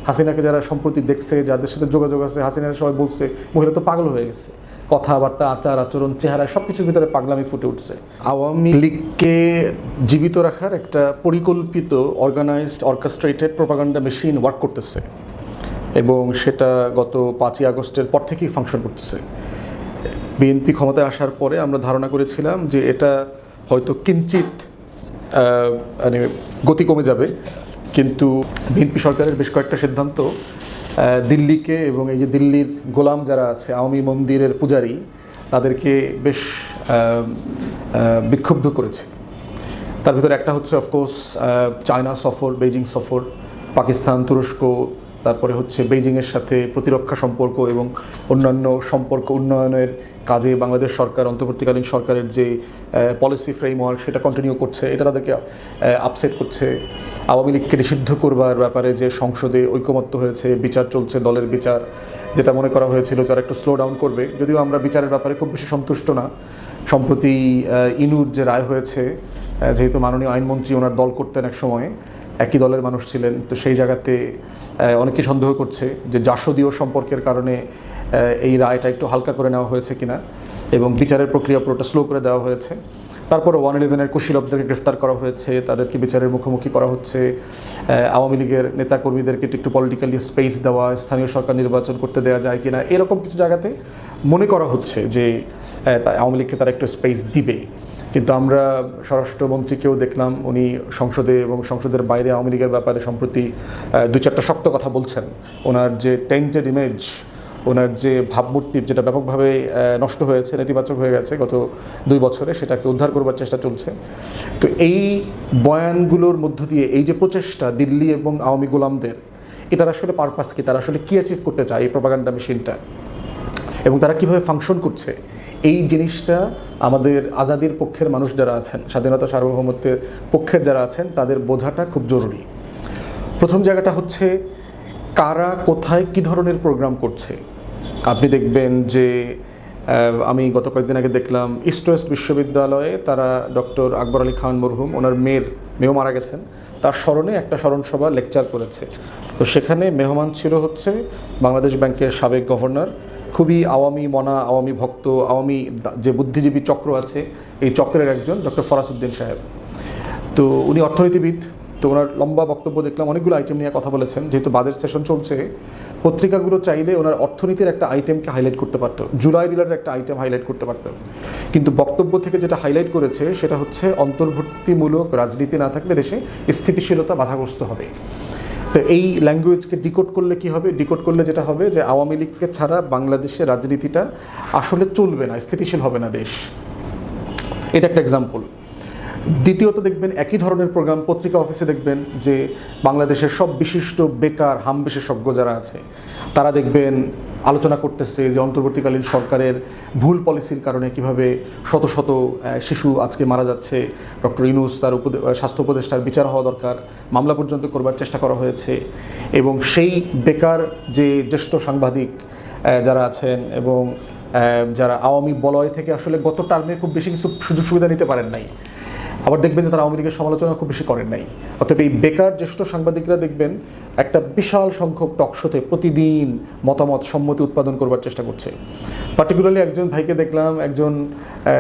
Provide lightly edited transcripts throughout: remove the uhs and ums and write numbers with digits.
হাসিনাকে যারা সম্প্রতি দেখছে, যাদের সাথে যোগাযোগ আছে, হাসিনার সবাই বলছে মহিলা তো পাগল হয়ে গেছে, কথাবার্তা, আচার আচরণ, চেহারা সব কিছুর ভিতরে পাগলামি ফুটে উঠছে। আওয়ামী লীগকে জীবিত রাখার একটা পরিকল্পিত, organised, orchestrated propaganda machine work করতেছে এবং সেটা গত 5ই আগস্টের পর থেকেই ফাংশন করতেছে। বিএনপি ক্ষমতায় আসার পরে আমরা ধারণা করেছিলাম যে এটা হয়তো কিঞ্চিত মানে গতি কমে যাবে, কিন্তু বিএনপি সরকারের বেশ কয়েকটা সিদ্ধান্ত দিল্লিকে এবং এই যে দিল্লির গোলাম যারা আছে, আওয়ামী মন্দিরের পূজারী, তাদেরকে বেশ বিক্ষুব্ধ করেছে। তার ভিতরে একটা হচ্ছে অফকোর্স চায়না সফর, বেইজিং সফর, পাকিস্তান, তুরস্ক, তারপরে হচ্ছে বেইজিংয়ের সাথে প্রতিরক্ষা সম্পর্ক এবং অন্যান্য সম্পর্ক উন্নয়নের কাজে বাংলাদেশ সরকার, অন্তর্বর্তীকালীন সরকারের যে পলিসি ফ্রেমওয়ার্ক সেটা কন্টিনিউ করছে, এটা তাদেরকে আপসেট করছে। আওয়ামী লীগকে নিষিদ্ধ করবার ব্যাপারে যে সংসদে ঐকমত্য হয়েছে, বিচার চলছে, দলের বিচার, যেটা মনে করা হয়েছিল যারা একটু স্লো ডাউন করবে, যদিও আমরা বিচারের ব্যাপারে খুব বেশি সন্তুষ্ট না। সম্প্রতি ইনুর যে রায় হয়েছে, যেহেতু মাননীয় আইনমন্ত্রী ওনার দল করতেন এক সময়, একই দলের মানুষ ছিলেন, তো সেই জায়গাতে অনেকেই সন্দেহ করছে যে জাসদীয় সম্পর্কের কারণে এই রায়টা একটু হালকা করে নেওয়া হয়েছে কিনা এবং বিচারের প্রক্রিয়া পুরোটা স্লো করে দেওয়া হয়েছে। তারপরে 111-এর কুশীলবদেরকে গ্রেফতার করা হয়েছে, তাদেরকে বিচারের মুখোমুখি করা হচ্ছে। আওয়ামী লীগের নেতাকর্মীদেরকে একটু পলিটিক্যালি স্পেস দেওয়া, স্থানীয় সরকার নির্বাচন করতে দেওয়া যায় কিনা, এরকম কিছু জায়গাতে মনে করা হচ্ছে যে আওয়ামী লীগকে তারা একটু স্পেস দিবে। কিন্তু আমরা স্বরাষ্ট্রমন্ত্রীকেও দেখলাম, উনি সংসদে এবং সংসদের বাইরে আওয়ামী লীগের ব্যাপারে সম্প্রতি 2-4টা শক্ত কথা বলছেন। ওনার যে টেন্টেড ইমেজ, ওনার যে ভাবমূর্তি, যেটা ব্যাপকভাবে নষ্ট হয়েছে, নেতিবাচক হয়ে গেছে গত 2 বছরে, সেটাকে উদ্ধার করবার চেষ্টা চলছে। তো এই বয়ানগুলোর মধ্য দিয়ে এই যে প্রচেষ্টা দিল্লি এবং আওয়ামী গোলামদের, এটার আসলে পারপাস কি, তারা আসলে কী অ্যাচিভ করতে চায় এই প্রোপাগান্ডা মেশিনটা, এবং তারা কীভাবে ফাংশন করছে, এই জিনিসটা আমাদের আজাদির পক্ষের মানুষ যারা আছেন, স্বাধীনতা সার্বভৌমত্বের পক্ষের যারা আছেন, তাদের বোঝাটা খুব জরুরি। প্রথম জায়গাটা হচ্ছে কারা কোথায় কী ধরনের প্রোগ্রাম করছে। আপনি দেখবেন যে আমি গত কয়েকদিন আগে দেখলাম ইস্ট ওয়েস্ট বিশ্ববিদ্যালয়ে তারা ডক্টর আকবর আলী খান মরহুম, ওনার মেয়েও মারা গেছেন, তার স্মরণে একটা স্মরণসভা লেকচার করেছে। তো সেখানে মেহমান ছিল হচ্ছে বাংলাদেশ ব্যাংকের সাবেক গভর্নর, খুবই আওয়ামী মনা, আওয়ামী ভক্ত, আওয়ামী যে বুদ্ধিজীবী চক্র আছে এই চক্রের একজন, ডক্টর ফরাসউদ্দিন সাহেব। তো উনি অর্থনীতিবিদ, তো ওনার লম্বা বক্তব্য দেখলাম, অনেকগুলো আইটেম নিয়ে কথা বলেছেন। যেহেতু বাজেট সেশন চলছে, পত্রিকাগুলো চাইলে ওনার অর্থনীতির একটা আইটেমকে হাইলাইট করতে পারতো, জুলাই রিলেটেড একটা আইটেম হাইলাইট করতে পারতো, কিন্তু বক্তব্য থেকে যেটা হাইলাইট করেছে সেটা হচ্ছে অন্তর্ভুক্তিমূলক রাজনীতি না থাকলে দেশে স্থিতিশীলতা বাধাগ্রস্ত হবে। তো এই ল্যাঙ্গুয়েজকে ডিকোড করলে কি হবে? ডিকোড করলে যেটা হবে যে আওয়ামী লীগকে ছাড়া বাংলাদেশের রাজনীতিটা আসলে চলবে না, স্থিতিশীল হবে না দেশ। এটা একটা এক্সাম্পল। দ্বিতীয়ত দেখবেন একই ধরনের প্রোগ্রাম পত্রিকা অফিসে দেখবেন যে বাংলাদেশের সব বিশিষ্ট বেকার হাম বিশেষজ্ঞ যারা আছে তারা দেখবেন আলোচনা করতেছে যে অন্তর্বর্তীকালীন সরকারের ভুল পলিসির কারণে কিভাবে শত শত শিশু আজকে মারা যাচ্ছে, ডক্টর ইউনূস তার স্বাস্থ্য উপদেষ্টার বিচার হওয়া দরকার, মামলা পর্যন্ত করবার চেষ্টা করা হয়েছে। এবং সেই বেকার যে জ্যেষ্ঠ সাংবাদিক যারা আছেন এবং যারা আওয়ামী বলয় থেকে আসলে গত টার্মে খুব বেশি কিছু সুযোগ সুবিধা নিতে পারেন নাই, আবার দেখবেন যে তারা আওয়ামী লীগের সমালোচনা খুব বেশি করেন নাই। অতএব এই বেকার জ্যেষ্ঠ সাংবাদিকরা দেখবেন একটা বিশাল সংখ্যক টকশোতে প্রতিদিন মতামত সম্মতি উৎপাদন করবার চেষ্টা করছে। পার্টিকুলারলি একজন ভাইকে দেখলাম, একজন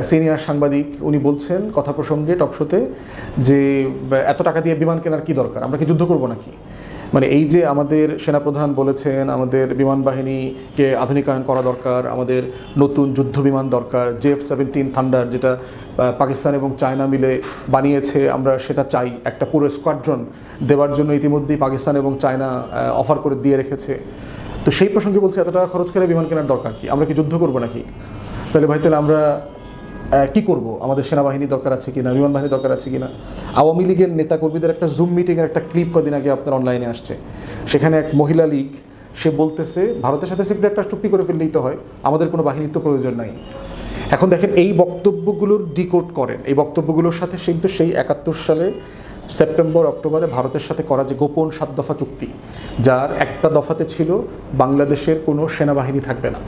সিনিয়র সাংবাদিক, উনি বলছেন কথা প্রসঙ্গে টকশোতে যে এত টাকা দিয়ে বিমান কেনার কি দরকার, আমরা কি যুদ্ধ করবো নাকি? মানে এই যে আমাদের সেনাপ্রধান বলেছেন আমাদের বিমান বাহিনীকে আধুনিকায়ন করা দরকার, আমাদের নতুন যুদ্ধ বিমান দরকার, JF-17 থান্ডার, যেটা পাকিস্তান এবং চায়না মিলে বানিয়েছে, আমরা সেটা চাই, একটা পুরো স্কোয়াড্রন দেওয়ার জন্য ইতিমধ্যেই পাকিস্তান এবং চায়না অফার করে দিয়ে রেখেছে। তো সেই প্রসঙ্গে বলছে এত টাকা খরচ করে বিমান কেনার দরকার কি, আমরা কি যুদ্ধ করবো নাকি? তাহলে ভাই তাহলে আমরা কি করব? আমাদের সেনাবাহিনী দরকার আছে কিনা, বিমান বাহিনী দরকার আছে কিনা? আওয়ামী লীগের নেতাকর্মীদের একটা জুম মিটিংয়ের একটা ক্লিপ কদিন আগে আপনার অনলাইনে আসছে, সেখানে এক মহিলা লীগ সে বলতেছে ভারতের সাথে সিম্পলি একটা চুক্তি করে ফেললেই তো হয়, আমাদের কোনো বাহিনীর তো প্রয়োজন নাই। এখন দেখেন এই বক্তব্যগুলোর ডিকোড করেন, এই বক্তব্যগুলোর সাথে কিন্তু সেই 71 সালে সেপ্টেম্বর অক্টোবরে ভারতের সাথে করা যে গোপন 7 দফা চুক্তি, যার একটা দফাতে ছিল বাংলাদেশের কোনো সেনাবাহিনী থাকবে না,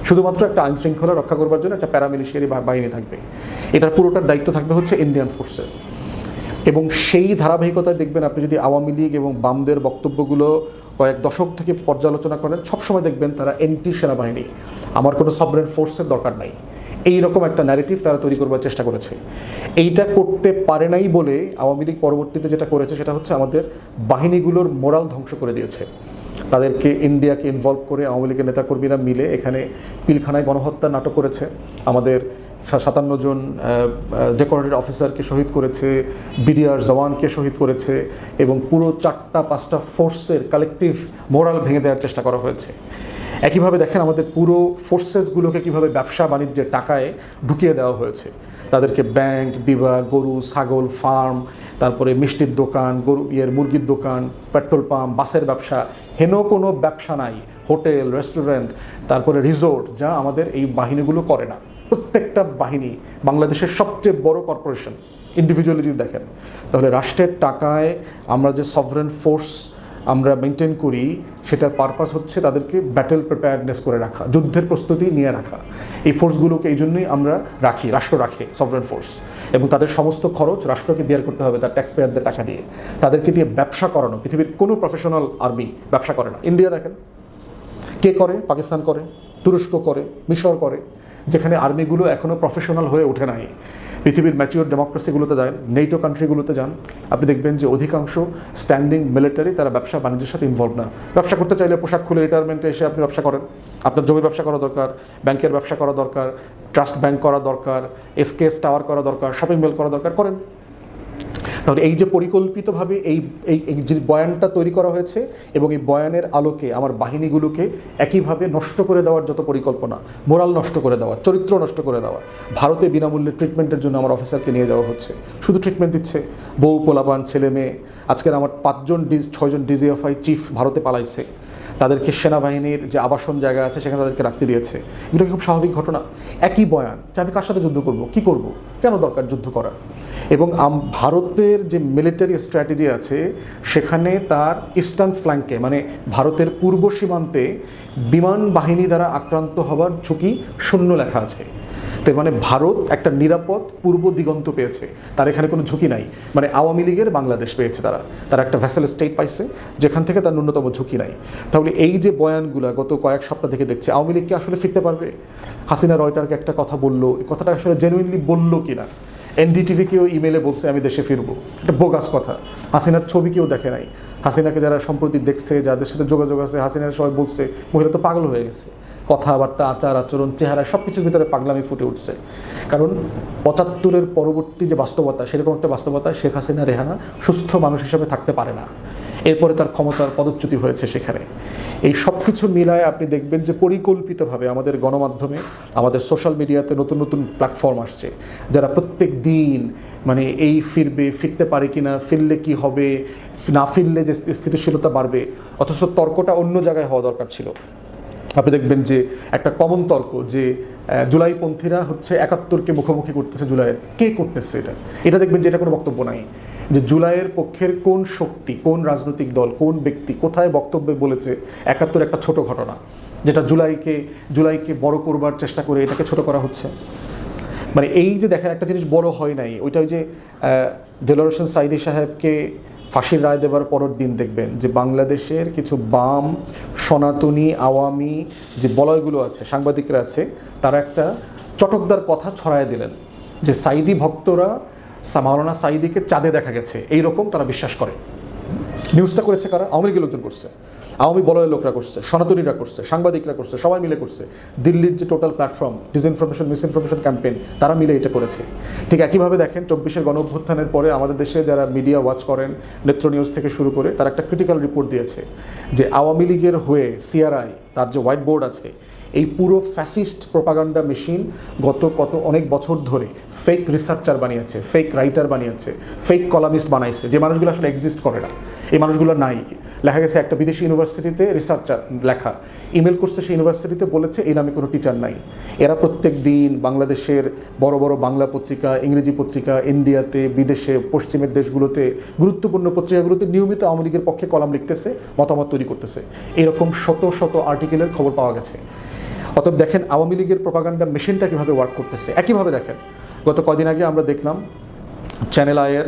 শুধুমাত্র একটা আইন শৃঙ্খলা রক্ষা করবার জন্য একটা প্যারামিলিশিয়ারি বাহিনী থাকবে, এটার পুরোটার দায়িত্ব থাকবে হচ্ছে ইন্ডিয়ান ফোর্সের। এবং সেই ধারাবাহিকতায় দেখবেন আপনি যদি আওয়ামী লীগ এবং বামদের বক্তব্যগুলো কয়েক দশক থেকে পর্যালোচনা করেন, সবসময় দেখবেন তারা এন্টি সেনাবাহিনী, আমার কোনো সভরেন ফোর্সের দরকার নাই, এই রকম একটা ন্যারেটিভ তারা তৈরি করবার চেষ্টা করেছে। এইটা করতে পারে নাই বলে আওয়ামী লীগ পরবর্তীতে যেটা করেছে সেটা হচ্ছে আমাদের বাহিনীগুলোর মোরাল ধ্বংস করে দিয়েছে। তাদেরকে ইন্ডিয়াকে ইনভলভ করে আওয়ামী লীগের নেতাকর্মীরা মিলে এখানে পিলখানায় গণহত্যা নাটক করেছে, আমাদের 57 জন ডেকোরেটেড অফিসারকে শহীদ করেছে, বিডিআর জওয়ানকে শহীদ করেছে, এবং পুরো 4-5টা ফোর্সের কালেকটিভ মোরাল ভেঙে দেওয়ার চেষ্টা করা হয়েছে। একইভাবে দেখেন আমাদের পুরো ফোর্সেসগুলোকে কীভাবে ব্যবসা বাণিজ্যের টাকায় ঢুকিয়ে দেওয়া হয়েছে। তাদেরকে ব্যাংক, বিভাগ, গরু, ছাগল, ফার্ম, তারপরে মিষ্টির দোকান, মুরগির দোকান, পেট্রোল পাম্প, বাসের ব্যবসা, হেন কোনো ব্যবসা নাই, হোটেল, রেস্টুরেন্ট, তারপরে রিসোর্ট, যা আমাদের এই বাহিনীগুলো করে না। প্রত্যেকটা বাহিনী বাংলাদেশের সবচেয়ে বড় কর্পোরেশন। ইন্ডিভিজুয়ালি যদি দেখেন তাহলে রাষ্ট্রের টাকায় আমরা যে সভরেন ফোর্স আমরা মেনটেন করি সেটার পারপাস হচ্ছে তাদেরকে ব্যাটেল প্রিপেয়ারনেস করে রাখা, যুদ্ধের প্রস্তুতি নিয়ে রাখা। এই ফোর্সগুলোকে এই জন্যই আমরা রাখি, রাষ্ট্র রাখে সভরেন ফোর্স, এবং তাদের সমস্ত খরচ রাষ্ট্রকে বিয়ার করতে হবে তার ট্যাক্স পেয়ারদের টাকা দিয়ে। তাদেরকে দিয়ে ব্যবসা করানো, পৃথিবীর কোনো প্রফেশনাল আর্মি ব্যবসা করে না। ইন্ডিয়া দেখেন কে করে, পাকিস্তান করে, তুরস্ক করে, মিশর করে, যেখানে আর্মিগুলো এখনও প্রফেশনাল হয়ে ওঠে নাই। পৃথিবীর ম্যাচিওর ডেমোক্রেসিগুলোতে যান, নেটো কান্ট্রিগুলোতে যান, আপনি দেখবেন যে অধিকাংশ স্ট্যান্ডিং মিলিটারি তারা ব্যবসা বাণিজ্যের সাথে ইনভলভ না। ব্যবসা করতে চাইলে পোশাক খুলে রিটায়ারমেন্টে এসে আপনি ব্যবসা করেন, আপনার জমির ব্যবসা করা দরকার, ব্যাংকের ব্যবসা করা দরকার, ট্রাস্ট ব্যাংক করা দরকার, এসকেএস টাওয়ার করা দরকার, শপিং মল করা দরকার, করেন। তাহলে এই যে পরিকল্পিতভাবে এই যে বয়ানটা তৈরি করা হয়েছে, এবং এই বয়ানের আলোকে আমার বাহিনীগুলোকে একইভাবে নষ্ট করে দেওয়ার যত পরিকল্পনা, মোরাল নষ্ট করে দেওয়া, চরিত্র নষ্ট করে দেওয়া। ভারতে বিনামূল্যে ট্রিটমেন্টের জন্য আমার অফিসারকে নিয়ে যাওয়া হচ্ছে, শুধু ট্রিটমেন্ট দিচ্ছে, বউ, পোলাপান, ছেলে মেয়ে। আজকের আমার 6জন ডিজিএফআই চিফ ভারতে পালাইছে, তাদেরকে সেনাবাহিনীর যে আবাসন জায়গা আছে সেখানে তাদেরকে রাখতে দিয়েছে। এগুলো খুব স্বাভাবিক ঘটনা। একই বয়ান যে আমি কার সাথে যুদ্ধ করব, কি করব, কেন দরকার যুদ্ধ করার। এবং ভারতের যে মিলিটারি স্ট্র্যাটেজি আছে সেখানে তার ইস্টার্ন ফ্ল্যাঙ্কে, মানে ভারতের পূর্ব সীমান্তে বিমান বাহিনী দ্বারা আক্রান্ত হবার ঝুঁকি শূন্য লেখা আছে। তাই মানে ভারত একটা নিরাপদ পূর্ব দিগন্ত পেয়েছে, তার এখানে কোনো ঝুঁকি নাই। মানে আওয়ামী লীগের বাংলাদেশ পেয়েছে তারা একটা ভ্যাসেল স্টেট পাইছে যেখান থেকে তার ন্যূনতম ঝুঁকি নাই। তাহলে এই যে বয়ানগুলো গত কয়েক সপ্তাহ থেকে দেখছে, আওয়ামী লীগকে আসলে ফিরতে পারবে? হাসিনা রয়টারকে একটা কথা বললো, এই কথাটা আসলে জেনুইনলি বললো কিনা? এনডিটিভিকেও ইমেলে বলছে আমি দেশে ফিরবো, এটা বোগাস কথা। হাসিনার ছবি কেউ দেখে নাই। হাসিনাকে যারা সম্প্রতি দেখছে, যাদের সাথে যোগাযোগ আছে, হাসিনার সবাই বলছে মহিলা তো পাগল হয়ে গেছে। কথাবার্তা, আচার আচরণ, চেহারা, সব কিছুর ভিতরে পাগলামি ফুটে উঠছে। কারণ 75-এর পরবর্তী যে বাস্তবতা, সেরকম একটা বাস্তবতা শেখ হাসিনা রেহানা সুস্থ মানুষ হিসেবে থাকতে পারে না। এরপরে তার ক্ষমতার পদচ্যুতি হয়েছে সেখানে। এই সব কিছু মিলায় আপনি দেখবেন যে পরিকল্পিতভাবে আমাদের গণমাধ্যমে, আমাদের সোশ্যাল মিডিয়াতে নতুন নতুন প্ল্যাটফর্ম আসছে, যারা প্রত্যেক দিন মানে এই ফিরতে পারে কি না, ফিরলে কি হবে, না ফিরলে যে স্থিতিশীলতা বাড়বে, অথচ তর্কটা অন্য জায়গায় হওয়া দরকার ছিল। আপনি দেখবেন যে একটা কমন তর্ক যে জুলাইপন্থীরা হচ্ছে 71কে মুখোমুখি করতেছে জুলাইয়ের, কে করতেছে এটা দেখবেন যে এটা কোনো বক্তব্য নাই। যে জুলাইয়ের পক্ষের কোন শক্তি, কোন রাজনৈতিক দল, কোন ব্যক্তি কোথায় বক্তব্যে বলেছে 71 একটা ছোট ঘটনা, যেটা জুলাইকে বড় করবার চেষ্টা করে এটাকে ছোট করা হচ্ছে। মানে এই যে দেখেন একটা জিনিস বড় হয় নাই, ওইটা ওই যে দেলোয়ার হোসেন সাঈদী সাহেবকে ফাঁসির রায় দেবার পরের দিন দেখবেন যে বাংলাদেশের কিছু বাম, সনাতনী, আওয়ামী যে বলয়গুলো আছে, সাংবাদিকরা আছে, তারা একটা চটকদার কথা ছড়ায় দিলেন যে সাঈদী ভক্তরা মাওলানা সাঈদীকে চাঁদে দেখা গেছে, এইরকম তারা বিশ্বাস করে। নিউজটা করেছে কারা? আওয়ামী লীগের লোকজন করছে, আওয়ামী বলয়ের লোকরা করছে, সনাতনীরা করছে, সাংবাদিকরা করছে, সবাই মিলে করছে। দিল্লির যে total platform disinformation misinformation campaign, তারা মিলে এটা করেছে। ঠিক একইভাবে দেখেন 24-এর গণ অভ্যুত্থানের পরে আমাদের দেশে যারা মিডিয়া ওয়াচ করেন, নেত্র নিউজ থেকে শুরু করে, তারা একটা ক্রিটিক্যাল রিপোর্ট দিয়েছে যে আওয়ামী লীগের হয়ে সিআরআই, তার যে হোয়াইট বোর্ড আছে, এই পুরো ফ্যাসিস্ট প্রোপাগান্ডা মেশিন কত অনেক বছর ধরে ফেক রিসার্চার বানিয়েছে, ফেক রাইটার বানিয়েছে, ফেক কলামিস্ট বানাইছে, যে মানুষগুলো আসলে এক্সিস্ট করে না, এই মানুষগুলো নাই। লেখা গেছে একটা বিদেশি ইউনিভার্সিটিতে রিসার্চার লেখা, ইমেল করছে সেই ইউনিভার্সিটিতে, বলেছে এই নামে কোনো টিচার নাই। এরা প্রত্যেক দিন বাংলাদেশের বড় বড় বাংলা পত্রিকা, ইংরেজি পত্রিকা, ইন্ডিয়াতে, বিদেশে, পশ্চিমের দেশগুলোতে, গুরুত্বপূর্ণ পত্রিকাগুলোতে নিয়মিত আওয়ামী লীগের পক্ষে কলাম লিখতেছে, মতামত তৈরি করতেছে। এরকম শত শত আর্টিকেলের খবর পাওয়া গেছে। অতএব দেখেন আওয়ামী লীগের প্রোপাগান্ডা মেশিনটা কীভাবে ওয়ার্ক করতেছে। একইভাবে দেখেন গত কয়দিন আগে আমরা দেখলাম চ্যানেল আইয়ের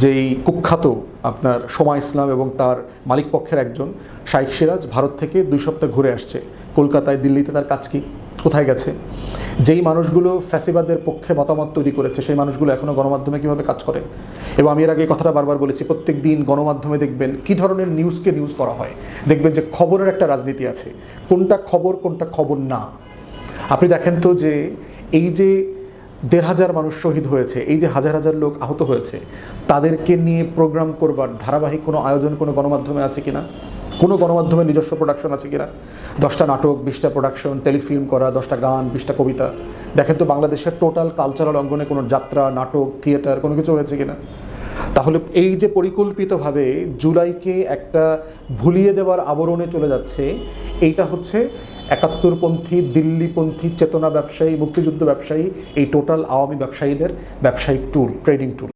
যেই কুখ্যাত আপনার সোমা ইসলাম এবং তার মালিক পক্ষের একজন শাইখ সিরাজ ভারত থেকে 2 সপ্তাহ ঘুরে আসছে কলকাতায়, দিল্লিতে তার কাজ কি, কোথায় গেছে? যেই মানুষগুলো ফ্যাসিবাদের পক্ষে মতামত তৈরি করেছে সেই মানুষগুলো এখনও গণমাধ্যমে কীভাবে কাজ করে? এবং আমি এর আগে এই কথাটা বারবার বলেছি, প্রত্যেক দিন গণমাধ্যমে দেখবেন কী ধরনের নিউজকে নিউজ করা হয়। দেখবেন যে খবরের একটা রাজনীতি আছে, কোনটা খবর কোনটা খবর না। আপনি দেখেন তো যে এই যে 1,500 মানুষ শহীদ হয়েছে, এই যে হাজার হাজার লোক আহত হয়েছে, তাদেরকে নিয়ে প্রোগ্রাম করবার ধারাবাহিক কোনো আয়োজন কোনো গণমাধ্যমে আছে কিনা? কোনো গণমাধ্যমের নিজস্ব প্রোডাকশন আছে কিনা? 10টা নাটক, 20টা প্রোডাকশন, টেলিফিল্ম করা, 10টা গান, 20টা কবিতা। দেখেন তো বাংলাদেশের টোটাল কালচারাল অঙ্গনে কোনো যাত্রা, নাটক, থিয়েটার কোনো কিছু হয়েছে কিনা? তাহলে এই যে পরিকল্পিতভাবে জুলাইকে একটা ভুলিয়ে দেওয়ার আবরণে চলে যাচ্ছে, এইটা হচ্ছে 71পন্থী, দিল্লিপন্থী চেতনা ব্যবসায়ী, মুক্তিযুদ্ধ ব্যবসায়ী, এই টোটাল আওয়ামী ব্যবসায়ীদের ব্যবসায়িক টুল, ট্রেডিং টুল।